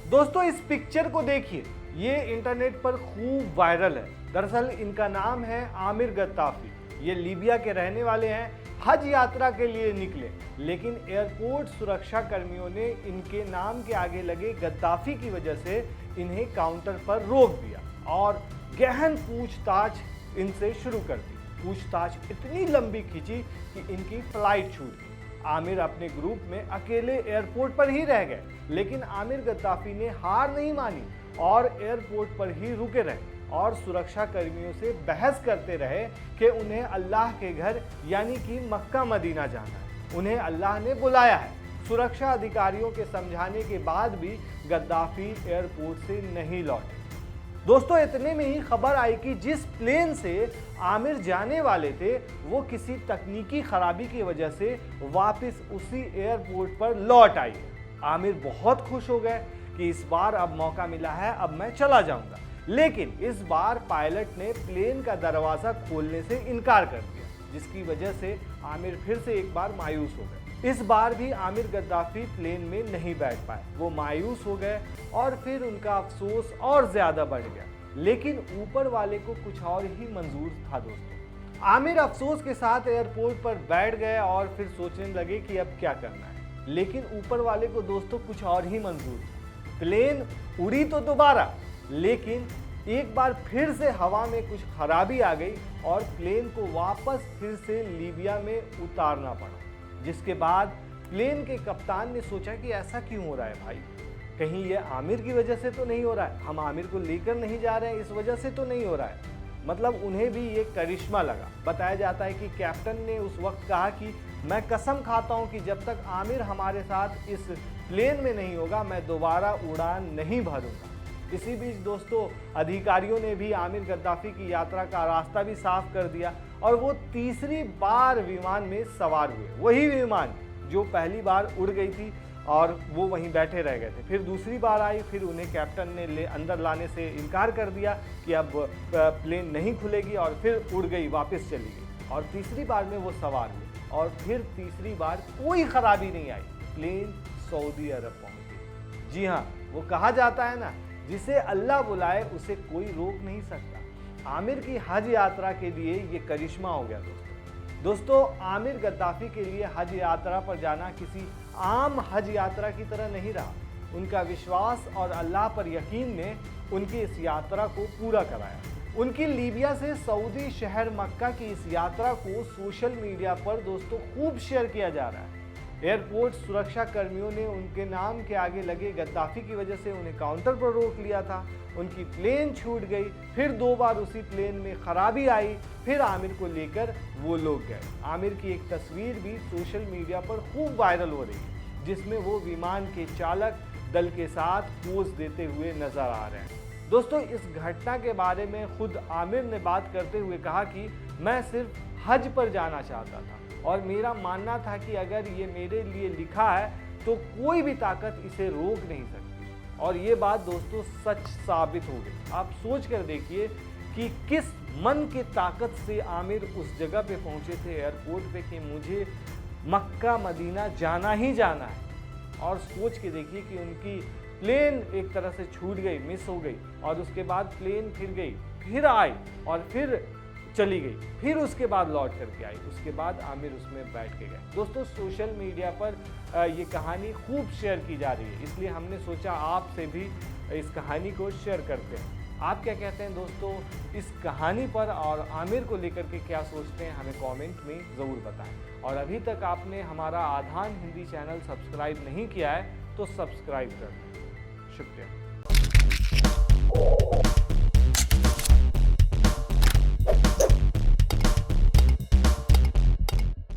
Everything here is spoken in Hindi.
दोस्तों इस पिक्चर को देखिए, ये इंटरनेट पर खूब वायरल है। दरअसल इनका नाम है आमिर गद्दाफी। ये लीबिया के रहने वाले हैं। हज यात्रा के लिए निकले, लेकिन एयरपोर्ट सुरक्षा कर्मियों ने इनके नाम के आगे लगे गद्दाफी की वजह से इन्हें काउंटर पर रोक दिया और गहन पूछताछ इनसे शुरू कर दी। पूछताछ इतनी लंबी खींची कि इनकी फ्लाइट छूट गई। आमिर अपने ग्रुप में अकेले एयरपोर्ट पर ही रह गए, लेकिन आमिर गद्दाफी ने हार नहीं मानी और एयरपोर्ट पर ही रुके रहे और सुरक्षा कर्मियों से बहस करते रहे कि उन्हें अल्लाह के घर यानी कि मक्का मदीना जाना है, उन्हें अल्लाह ने बुलाया है। सुरक्षा अधिकारियों के समझाने के बाद भी गद्दाफी एयरपोर्ट से नहीं लौटे। दोस्तों इतने में ही खबर आई कि जिस प्लेन से आमिर जाने वाले थे वो किसी तकनीकी खराबी की वजह से वापस उसी एयरपोर्ट पर लौट आई। आमिर बहुत खुश हो गए कि इस बार अब मौका मिला है, अब मैं चला जाऊंगा। लेकिन इस बार पायलट ने प्लेन का दरवाज़ा खोलने से इनकार कर दिया, जिसकी वजह से आमिर फिर से एक बार मायूस हो गए। इस बार भी आमिर गद्दाफी प्लेन में नहीं बैठ पाए, वो मायूस हो गए और फिर उनका अफसोस और ज़्यादा बढ़ गया। लेकिन ऊपर वाले को कुछ और ही मंजूर था। दोस्तों आमिर अफसोस के साथ एयरपोर्ट पर बैठ गए और फिर सोचने लगे कि अब क्या करना है। लेकिन ऊपर वाले को दोस्तों कुछ और ही मंजूर था। प्लेन उड़ी तो दोबारा, लेकिन एक बार फिर से हवा में कुछ खराबी आ गई और प्लेन को वापस फिर से लीबिया में उतारना पड़ा। जिसके बाद प्लेन के कप्तान ने सोचा कि ऐसा क्यों हो रहा है भाई, कहीं ये आमिर की वजह से तो नहीं हो रहा है, हम आमिर को लेकर नहीं जा रहे हैं इस वजह से तो नहीं हो रहा है। मतलब उन्हें भी ये करिश्मा लगा। बताया जाता है कि कैप्टन ने उस वक्त कहा कि मैं कसम खाता हूं कि जब तक आमिर हमारे साथ इस प्लेन में नहीं होगा मैं दोबारा उड़ान नहीं भरूंगा। इसी बीच दोस्तों अधिकारियों ने भी आमिर गद्दाफी की यात्रा का रास्ता भी साफ कर दिया और वो तीसरी बार विमान में सवार हुए। वही विमान जो पहली बार उड़ गई थी और वो वहीं बैठे रह गए थे। फिर दूसरी बार आई, फिर उन्हें कैप्टन ने अंदर लाने से इनकार कर दिया कि अब प्लेन नहीं खुलेगी और फिर उड़ गई, वापस चली गई। और तीसरी बार में वो सवार हुए और फिर तीसरी बार कोई खराबी नहीं आई, प्लेन सऊदी अरब पहुंच गई। जी हाँ, वो कहा जाता है ना, जिसे अल्लाह बुलाए उसे कोई रोक नहीं सकता। आमिर की हज यात्रा के लिए ये करिश्मा हो गया। दोस्तों आमिर गद्दाफी के लिए हज यात्रा पर जाना किसी आम हज यात्रा की तरह नहीं रहा। उनका विश्वास और अल्लाह पर यकीन ने उनकी इस यात्रा को पूरा कराया। उनकी लीबिया से सऊदी शहर मक्का की इस यात्रा को सोशल मीडिया पर दोस्तों खूब शेयर किया जा रहा है। एयरपोर्ट सुरक्षा कर्मियों ने उनके नाम के आगे लगे गद्दाफी की वजह से उन्हें काउंटर पर रोक लिया था। उनकी प्लेन छूट गई, फिर 2 बार उसी प्लेन में खराबी आई, फिर आमिर को लेकर वो लोग गए। आमिर की एक तस्वीर भी सोशल मीडिया पर खूब वायरल हो रही है, जिसमें वो विमान के चालक दल के साथ पोज देते हुए नजर आ रहे हैं। दोस्तों इस घटना के बारे में खुद आमिर ने बात करते हुए कहा कि मैं सिर्फ हज पर जाना चाहता था और मेरा मानना था कि अगर ये मेरे लिए लिखा है तो कोई भी ताकत इसे रोक नहीं सकती। और ये बात दोस्तों सच साबित हो गई। आप सोच कर देखिए कि किस मन की ताकत से आमिर उस जगह पे पहुंचे थे एयरपोर्ट पे कि मुझे मक्का मदीना जाना ही जाना है। और सोच के देखिए कि उनकी प्लेन एक तरह से छूट गई, मिस हो गई और उसके बाद प्लेन फिर गई, फिर आई और फिर चली गई, फिर उसके बाद लौट करके आई, उसके बाद आमिर उसमें बैठ के गए। दोस्तों सोशल मीडिया पर ये कहानी खूब शेयर की जा रही है, इसलिए हमने सोचा आपसे भी इस कहानी को शेयर करते हैं। आप क्या कहते हैं दोस्तों इस कहानी पर और आमिर को लेकर के क्या सोचते हैं, हमें कमेंट में ज़रूर बताएं। और अभी तक आपने हमारा आधान हिंदी चैनल सब्सक्राइब नहीं किया है तो सब्सक्राइब कर दें। शुक्रिया।